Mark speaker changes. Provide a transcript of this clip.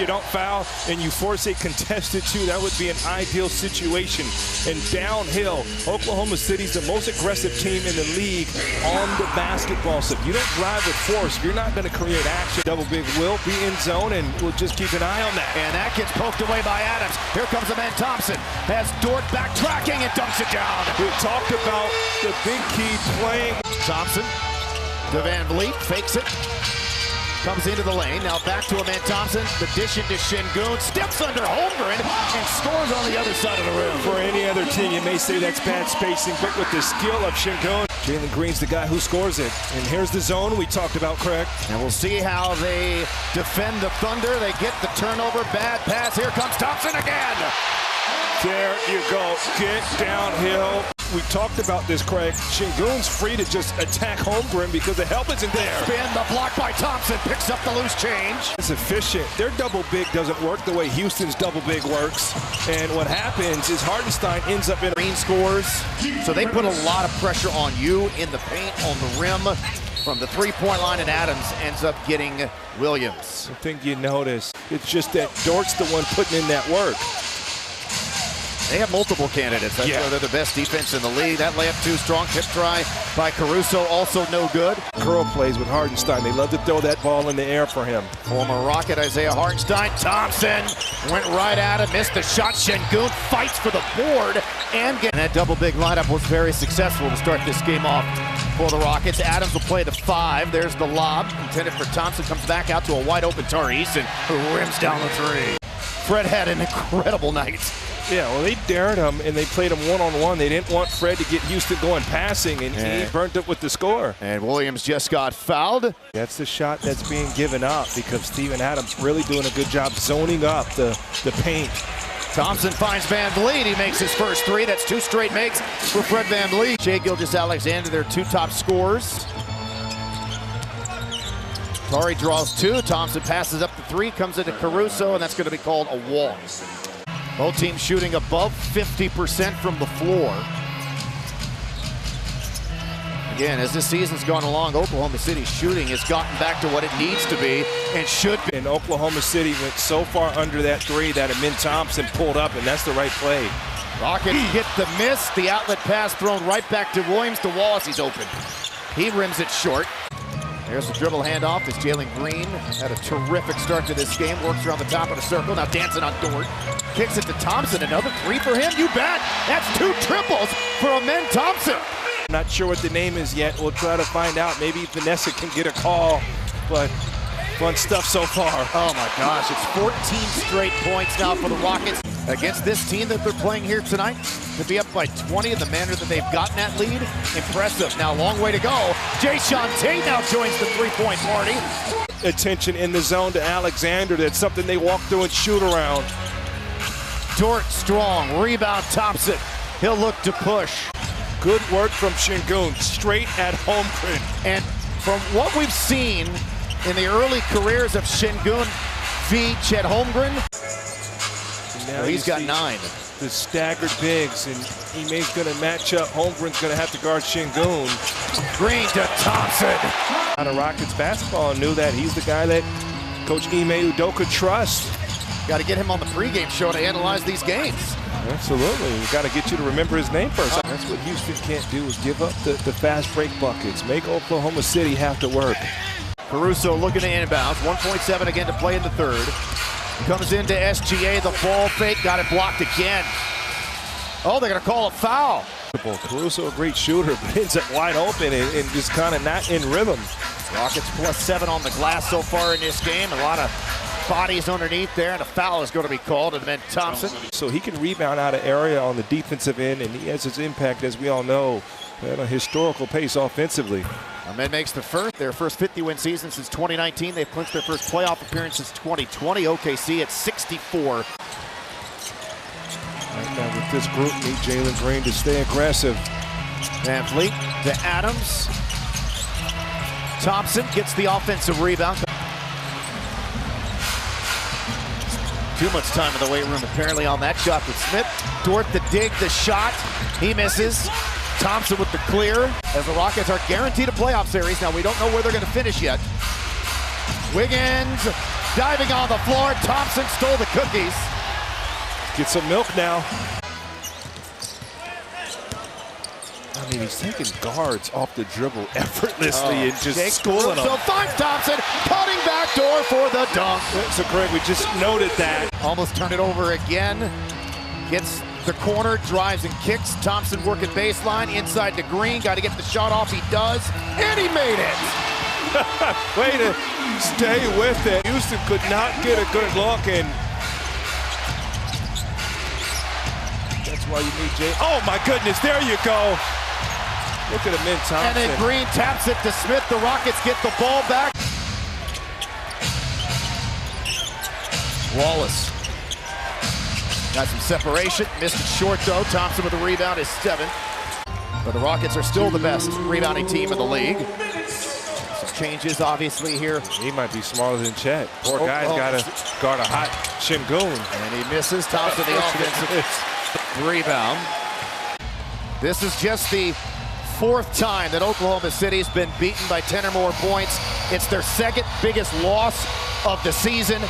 Speaker 1: you don't foul and you force a contested two, that would be an ideal situation. And downhill, Oklahoma City's the most aggressive team in the league on the basketball. So if you don't drive with force, you're not going to create action. Double big will be in zone, and we'll just keep an eye on that.
Speaker 2: And that gets poked away by Adams. Here comes Thompson. Has Dort backtracking and dunks it down.
Speaker 1: We talked about the big key playing.
Speaker 2: Thompson to Van Vliet, fakes it. Comes into the lane, now back to Thompson. The dish into Şengün, steps under Holmgren, and scores on the other side of the rim.
Speaker 1: For any other team, you may say that's bad spacing, but with the skill of Şengün, Jalen Green's the guy who scores it. And here's the zone we talked about, Craig.
Speaker 2: And we'll see how they defend the Thunder. They get the turnover, bad pass. Here comes Thompson again.
Speaker 1: There you go, get downhill. We talked about this, Craig. Şengün's free to just attack Holmgren because the help isn't there.
Speaker 2: Spin, the block by Thompson, picks up the loose change.
Speaker 1: It's efficient. Their double big doesn't work the way Houston's double big works. And what happens is Hartenstein ends up in
Speaker 2: Green scores. So they put a lot of pressure on you in the paint, on the rim, from the three-point line, and Adams ends up getting Williams.
Speaker 1: I think you notice, it's just that Dort's the one putting in that work.
Speaker 2: They have multiple candidates. That's why they're the best defense in the league. That layup too strong. Tip try by Caruso, also no good.
Speaker 1: Curl plays with Hartenstein. They love to throw that ball in the air for him.
Speaker 2: Former Rocket Isaiah Hartenstein. Thompson went right at him, missed the shot. Şengün fights for the board and that double big lineup was very successful to start this game off for the Rockets. Adams will play the 5. There's the lob intended for Thompson. Comes back out to a wide open Tari Eason, who rims down the 3. Fred had an incredible night.
Speaker 1: Yeah, well, they dared him, and they played him one-on-one. They didn't want Fred to get Houston going passing, and he burnt it with the score.
Speaker 2: And Williams just got fouled.
Speaker 1: That's the shot that's being given up because Steven Adams really doing a good job zoning up the paint.
Speaker 2: Thompson finds Van Vliet. He makes his first 3. That's 2 straight makes for Fred Van Vliet. Shai Gilgeous-Alexander, their 2 top scorers. Tari draws 2. Thompson passes up the 3, comes into Caruso, and that's going to be called a walk. Both teams shooting above 50% from the floor. Again, as this season's gone along, Oklahoma City's shooting has gotten back to what it needs to be and should be.
Speaker 1: And Oklahoma City went so far under that 3 that Thompson pulled up, and that's the right play.
Speaker 2: Rockets get the miss. The outlet pass thrown right back to Williams. To Wallace, he's open. He rims it short. There's the dribble handoff as Jalen Green had a terrific start to this game. Works around the top of the circle. Now dancing on Dort. Kicks it to Thompson. Another 3 for him. You bet. That's 2 triples for Thompson.
Speaker 1: Not sure what the name is yet. We'll try to find out. Maybe Vanessa can get a call. But fun stuff so far.
Speaker 2: Oh my gosh. It's 14 straight points now for the Rockets against this team that they're playing here tonight. To be up by 20 in the manner that they've gotten that lead, impressive. Now, long way to go. Jae'Sean Tate now joins the 3-point party.
Speaker 1: Attention in the zone to Alexander. That's something they walk through and shoot around.
Speaker 2: Dort strong. Rebound Thompson. He'll look to push.
Speaker 1: Good work from Şengün. Straight at Holmgren.
Speaker 2: And from what we've seen in the early careers of Şengün v. Chet Holmgren, well, he's got 9.
Speaker 1: The staggered bigs, and Ime's going to match up. Holmgren's going to have to guard Şengün.
Speaker 2: Green to Thompson.
Speaker 1: Out of Rockets basketball knew that he's the guy that Coach Ime Udoka trusts.
Speaker 2: Got to get him on the pregame show to analyze these games.
Speaker 1: Absolutely. We've got to get you to remember his name first. That's what Houston can't do, is give up the fast break buckets. Make Oklahoma City have to work.
Speaker 2: Caruso looking to inbounds. 1.7 again to play in the 3rd. Comes into SGA, the ball fake, got it blocked again. Oh, they're going to call a foul.
Speaker 1: Caruso, a great shooter, but ends up wide open and just kind of not in rhythm.
Speaker 2: Rockets +7 on the glass so far in this game. A lot of bodies underneath there, and a foul is going to be called, and then Thompson.
Speaker 1: So he can rebound out of area on the defensive end, and he has his impact, as we all know, at a historical pace offensively.
Speaker 2: Ahmed makes their first 50-win season since 2019. They've clinched their first playoff appearance since 2020. OKC at 64.
Speaker 1: Right now with this group, need Jalen Green to stay aggressive.
Speaker 2: Van Vliet to Adams. Thompson gets the offensive rebound. Too much time in the weight room apparently on that shot with Smith. Dort the dig, the shot. He misses. Thompson with the clear, as the Rockets are guaranteed a playoff series. Now, we don't know where they're going to finish yet. Wiggins diving on the floor. Thompson stole the cookies.
Speaker 1: Get some milk now. I mean, he's taking guards off the dribble effortlessly and just schooling them.
Speaker 2: So finds Thompson, cutting back door for the dunk.
Speaker 1: So, Greg, we just noted that.
Speaker 2: Almost turn it over again. Gets the corner, drives and kicks. Thompson working baseline, inside to Green. Got to get the shot off, he does. And he made it!
Speaker 1: Way to stay with it. Houston could not get a good look, and that's why you need Jay. Oh, my goodness, there you go. Look at him in Thompson.
Speaker 2: And then Green taps it to Smith. The Rockets get the ball back. Wallace. Got some separation. Missed it short, though. Thompson with a rebound is 7. But the Rockets are still the best rebounding team in the league. Some changes, obviously, here.
Speaker 1: He might be smaller than Chet. Poor guy's got to guard a hot Shingun.
Speaker 2: And he misses. Thompson, the offensive rebound. This is just the 4th time that Oklahoma City's been beaten by 10 or more points. It's their 2nd biggest loss of the season.